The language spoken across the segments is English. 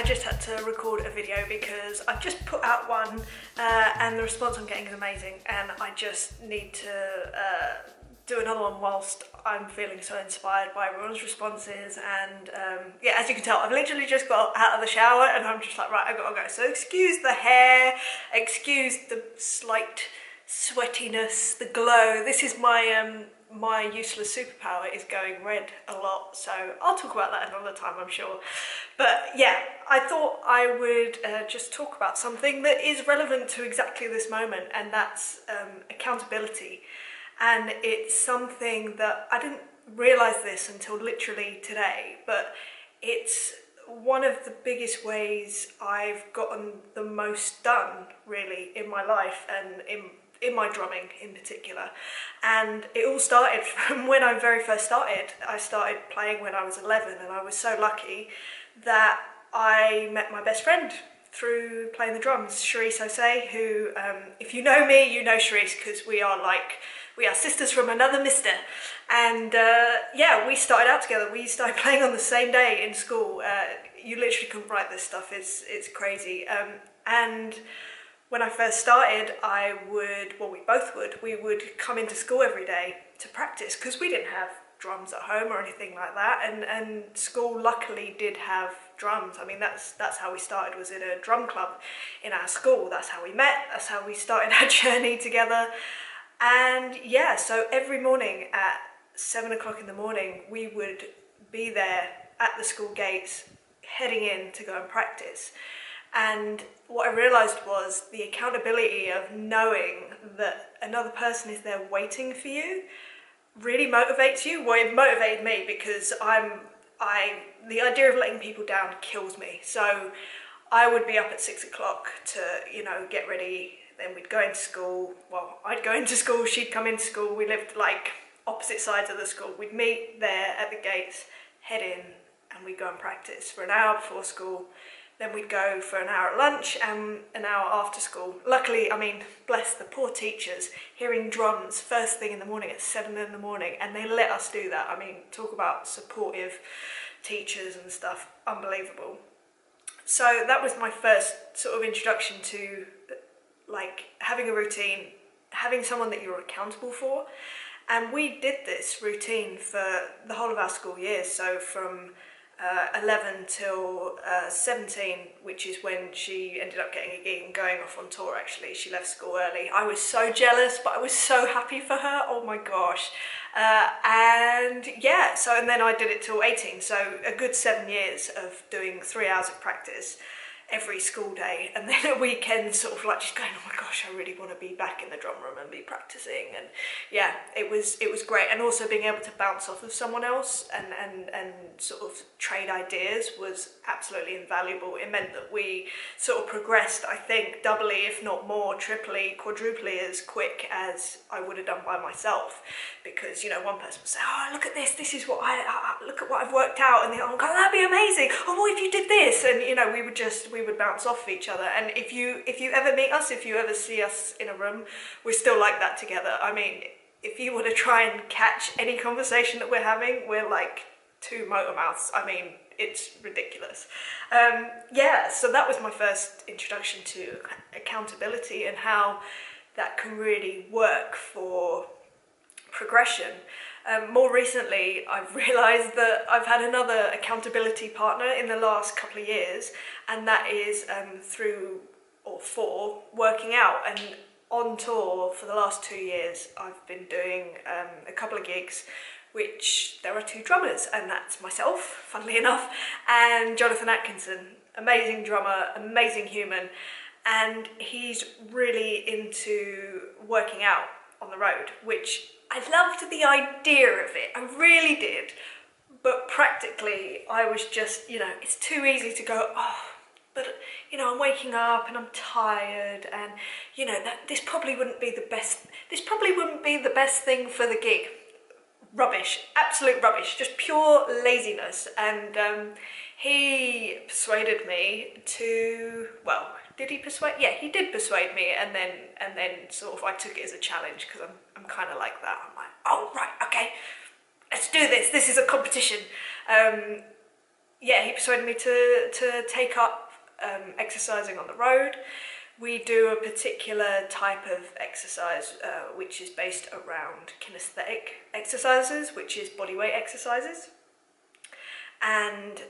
I just had to record a video because I've just put out one and the response I'm getting is amazing, and I just need to do another one whilst I'm feeling so inspired by everyone's responses. And yeah, as you can tell, I've literally just got out of the shower and I'm just like, right, I've got to go. So excuse the hair, excuse the slight sweatiness, the glow. This is my my useless superpower is going red a lot, so I'll talk about that another time, I'm sure. But yeah, I thought I would just talk about something that is relevant to exactly this moment, and that's accountability. And it's something that I didn't realise this until literally today, but it's one of the biggest ways I've gotten the most done really in my life, and in my drumming in particular. And it all started from when I very first started. I started playing when I was 11, and I was so lucky that I met my best friend through playing the drums, Charisse Osei, who, if you know me, you know Charisse, because we are sisters from another mister. And yeah, we started out together. We started playing on the same day in school. You literally couldn't write this stuff, it's crazy. And when I first started, we would come into school every day to practice, because we didn't have drums at home or anything like that, and school luckily did have drums. I mean, that's how we started, was in a drum club in our school. That's how we met, that's how we started our journey together. And yeah, so every morning at 7 o'clock in the morning, we would be there at the school gates, heading in to go and practice. And what I realised was the accountability of knowing that another person is there waiting for you really motivates you. Well, it motivated me, because the idea of letting people down kills me. So I would be up at 6 o'clock to, you know, get ready. Then we'd go into school. Well, I'd go into school, she'd come into school. We lived like opposite sides of the school. We'd meet there at the gates, head in, and we'd go and practice for an hour before school. Then we'd go for an hour at lunch and an hour after school. Luckily, I mean, bless the poor teachers, hearing drums first thing in the morning at 7 in the morning, and they let us do that. I mean, talk about supportive teachers and stuff, unbelievable. So that was my first sort of introduction to like having a routine, having someone that you're accountable for. And we did this routine for the whole of our school years, so from 11 till 17, which is when she ended up getting a gig and going off on tour. Actually, she left school early. I was so jealous, but I was so happy for her, oh my gosh. And yeah, so, and then I did it till 18, so a good 7 years of doing 3 hours of practice every school day, and then at weekends sort of like just going, oh my gosh, I really want to be back in the drum room and be practicing. And yeah, it was great. And also being able to bounce off of someone else and sort of trade ideas was absolutely invaluable. It meant that we sort of progressed, I think, doubly, if not more, triply, quadruply as quick as I would have done by myself. Because, you know, one person would say, oh, look at this is what look at what I've worked out, and the other one goes, that'd be amazing, oh, what if you did this? And you know, we would bounce off each other. And if you ever meet us, if you ever see us in a room, we're still like that together. I mean, if you were to try and catch any conversation that we're having, we're like two motor mouths. I mean, it's ridiculous. Yeah, so that was my first introduction to accountability and how that can really work for progression. More recently, I've realised that I've had another accountability partner in the last couple of years, and that is for working out. And on tour for the last 2 years, I've been doing a couple of gigs, which there are 2 drummers, and that's myself, funnily enough, and Jonathan Atkinson, amazing drummer, amazing human, and he's really into working out on the road, which I loved the idea of it, I really did, but practically I was just, you know, it's too easy to go, oh, but you know, I'm waking up and I'm tired, and you know, this probably wouldn't be the best thing for the gig. Rubbish, absolute rubbish, just pure laziness. And he persuaded me to, well, did he persuade? Yeah, he did persuade me, and then sort of I took it as a challenge, because I'm kind of like that. I'm like, oh right, okay, let's do this. This is a competition. yeah, he persuaded me to take up exercising on the road. We do a particular type of exercise which is based around kinesthetic exercises, which is bodyweight exercises. And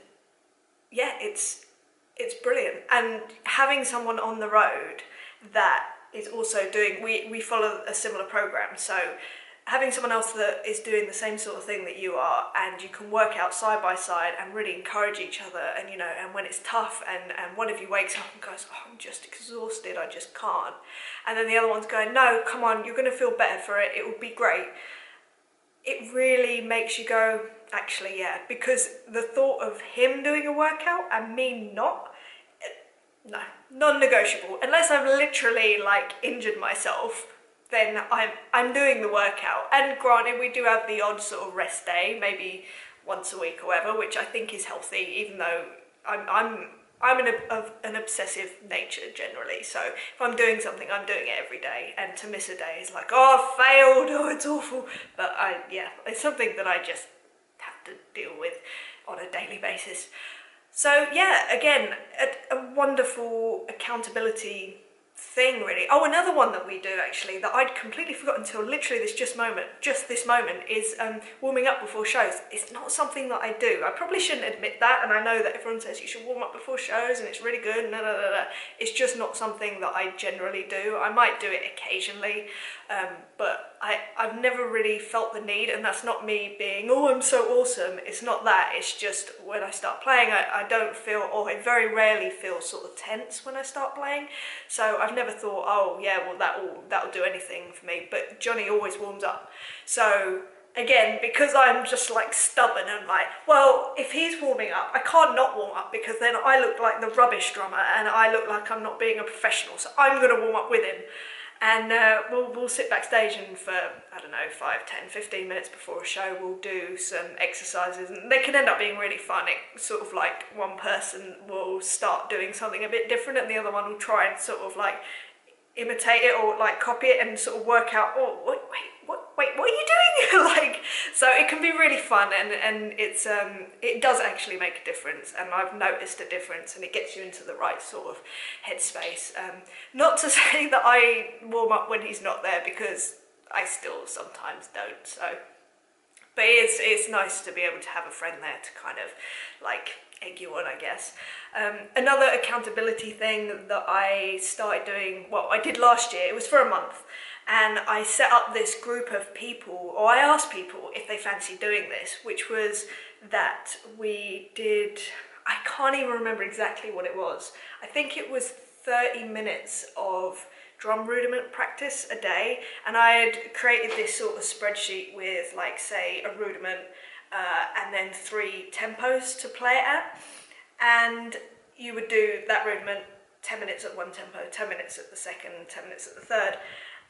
yeah, it's brilliant. And having someone on the road that is also doing, we follow a similar program, so having someone else that is doing the same sort of thing that you are, and you can work out side by side and really encourage each other, and you know, and when it's tough and one of you wakes up and goes, oh, I'm just exhausted, I just can't, and then the other one's going, no, come on, you're going to feel better for it, it will be great. It really makes you go, actually, yeah, because the thought of him doing a workout and me not, no, non-negotiable. Unless I've literally like injured myself, then I'm doing the workout. And granted, we do have the odd sort of rest day, maybe once a week or whatever, which I think is healthy, even though I'm of an obsessive nature generally. So if I'm doing something, I'm doing it every day, and to miss a day is like, oh, I failed, oh, it's awful. But yeah, it's something that I just have to deal with on a daily basis. So yeah, again, a wonderful accountability thing, really. Oh, another one that we do actually that I'd completely forgotten until literally just this moment is warming up before shows. It's not something that I do. I probably shouldn't admit that, and I know that everyone says you should warm up before shows and it's really good. No. It's just not something that I generally do. I might do it occasionally, but I've never really felt the need, and that's not me being, oh, I'm so awesome. It's not that. It's just when I start playing, I don't feel, or I very rarely feel sort of tense when I start playing. So I've never thought, oh yeah, well that'll do anything for me. But Johnny always warms up. So again, because I'm just like stubborn and like, well, if he's warming up, I can't not warm up, because then I look like the rubbish drummer and I look like I'm not being a professional. So I'm going to warm up with him. And we'll sit backstage, and for, I don't know, 5, 10, 15 minutes before a show, we'll do some exercises, and they can end up being really fun. It sort of like one person will start doing something a bit different and the other one will try and sort of like imitate it or like copy it and sort of work out, oh, wait, what are you doing? Like, so it can be really fun, and it's it does actually make a difference, and I've noticed a difference, and it gets you into the right sort of headspace. Not to say that I warm up when he's not there, because I still sometimes don't, so, but it's nice to be able to have a friend there to kind of like egg you on, I guess. Another accountability thing that I started doing, well, I did last year, it was for a month, and I set up this group of people, or I asked people if they fancied doing this, which was that we did, I can't even remember exactly what it was. I think it was 30 minutes of drum rudiment practice a day, and I had created this sort of spreadsheet with, like, say, a rudiment and then 3 tempos to play it at, and you would do that rudiment 10 minutes at one tempo, 10 minutes at the second, 10 minutes at the third.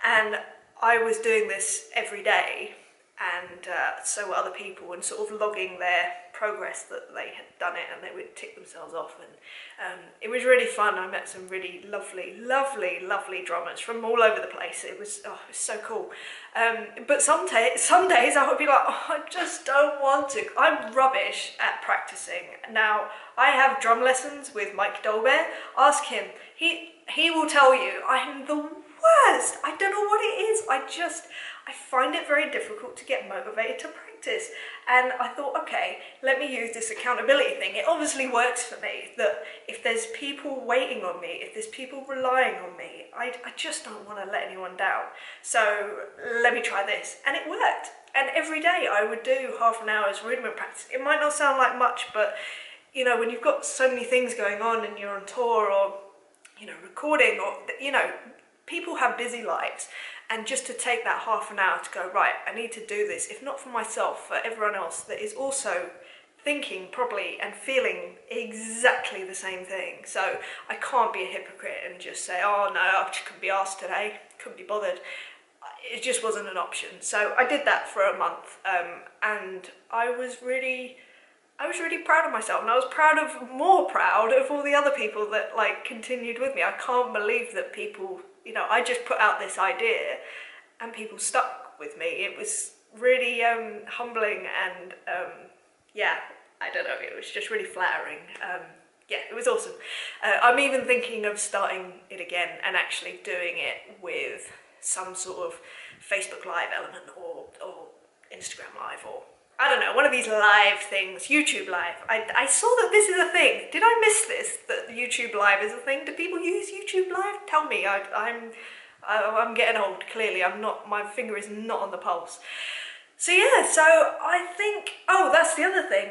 And I was doing this every day, and so were other people, and sort of logging their progress that they had done it, and they would tick themselves off, and it was really fun. I met some really lovely drummers from all over the place. It was so cool. But some days I would be like, oh, I just don't want to. I'm rubbish at practicing. Now, I have drum lessons with Mike Dolbear. Ask him. He will tell you I'm the worst. I don't know what it is. I find it very difficult to get motivated to practice. And I thought, okay, let me use this accountability thing. It obviously works for me, that if there's people waiting on me, if there's people relying on me, I just don't want to let anyone down. So let me try this. And it worked. And every day I would do half an hour's rudiment practice. It might not sound like much, but you know, when you've got so many things going on and you're on tour, or you know, recording, or you know, people have busy lives, and just to take that half an hour to go, right, I need to do this, if not for myself, for everyone else that is also thinking probably and feeling exactly the same thing. So I can't be a hypocrite and just say, oh no, I just couldn't be asked today, couldn't be bothered. It just wasn't an option. So I did that for a month, and I was really proud of myself, and I was more proud of all the other people that like continued with me. I can't believe that people, you know, I just put out this idea and people stuck with me. It was really humbling, and yeah, I don't know, it was just really flattering. Yeah, it was awesome. I'm even thinking of starting it again and actually doing it with some sort of Facebook Live element or Instagram Live, or I don't know, one of these live things, YouTube Live. I saw that this is a thing. Did I miss this, that YouTube Live is a thing? Do people use YouTube Live? Tell me. I'm getting old, clearly. I'm not, my finger is not on the pulse. So yeah, so I think, oh, that's the other thing.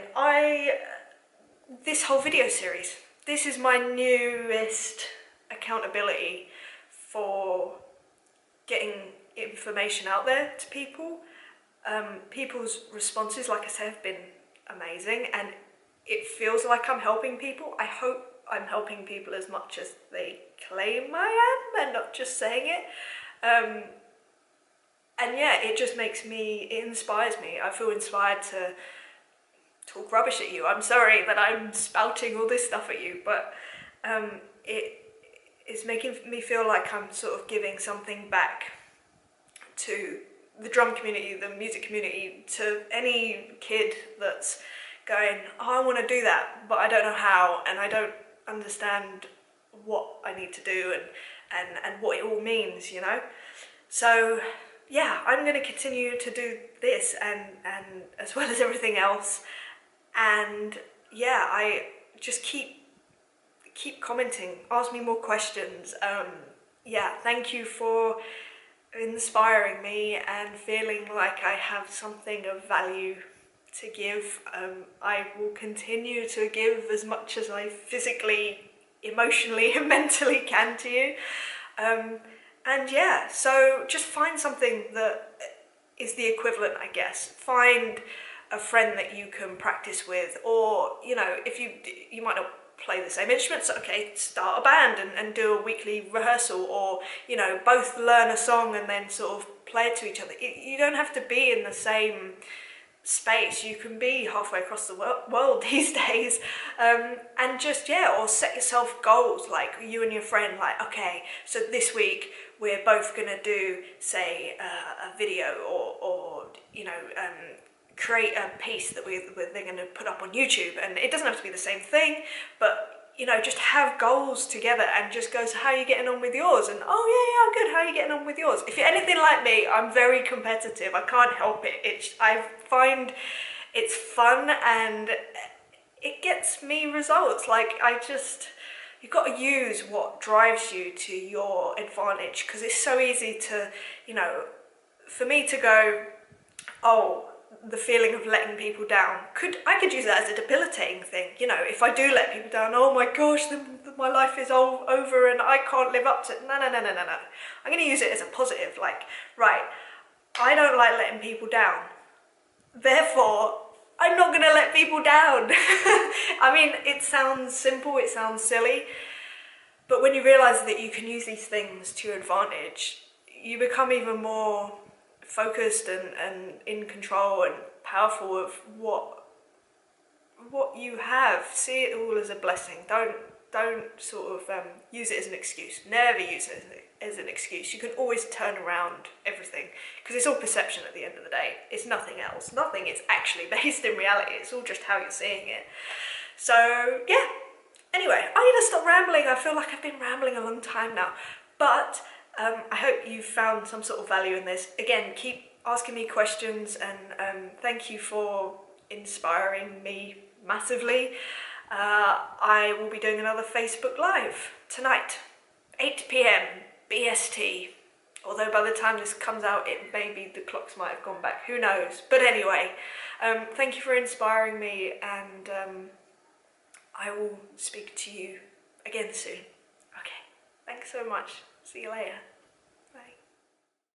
This whole video series, this is my newest accountability for getting information out there to people. People's responses, like I said, have been amazing, and it feels like I'm helping people. I hope I'm helping people as much as they claim I am, and not just saying it. And yeah, it just makes me, it inspires me. I feel inspired to talk rubbish at you. I'm sorry that I'm spouting all this stuff at you, but it's making me feel like I'm sort of giving something back to the drum community, the music community, to any kid that's going, oh, I want to do that, but I don't know how, and I don't understand what I need to do and what it all means, you know? So yeah, I'm going to continue to do this and as well as everything else. And yeah, I just keep commenting, ask me more questions. Yeah, thank you for inspiring me and feeling like I have something of value to give. I will continue to give as much as I physically, emotionally and mentally can to you. And yeah, so just find something that is the equivalent, I guess. Find a friend that you can practice with, or, you know, if you might not play the same instruments, so okay, start a band and do a weekly rehearsal, or, you know, both learn a song and then sort of play it to each other. You don't have to be in the same space. You can be halfway across the world these days, and just, yeah, or set yourself goals, like you and your friend, like, okay, so this week we're both gonna do, say, a video, or you know, create a piece that they're going to put up on YouTube. And it doesn't have to be the same thing, but, you know, just have goals together and just go, so how are you getting on with yours? And, oh yeah, I'm good, how are you getting on with yours? If you're anything like me, I'm very competitive. I can't help it. I find it's fun and it gets me results. Like, you've got to use what drives you to your advantage, because it's so easy to, you know, for me to go, oh, the feeling of letting people down, I could use that as a debilitating thing. You know, if I do let people down, oh my gosh, my life is all over and I can't live up to it. No. I'm going to use it as a positive, like, right, I don't like letting people down, therefore I'm not going to let people down. I mean, it sounds simple, it sounds silly, but when you realise that you can use these things to your advantage, you become even more focused and in control and powerful of what you have. See it all as a blessing. Don't sort of use it as an excuse. Never use it as an excuse. You can always turn around everything, because it's all perception at the end of the day. It's nothing else. Nothing is actually based in reality. It's all just how you're seeing it. So yeah, anyway, I need to stop rambling. I feel like I've been rambling a long time now, but I hope you found some sort of value in this. Again, keep asking me questions, and thank you for inspiring me massively. I will be doing another Facebook Live tonight, 8 PM BST. Although by the time this comes out, maybe the clocks might have gone back, who knows. But anyway, thank you for inspiring me, and I will speak to you again soon. Okay, thanks so much. See you later.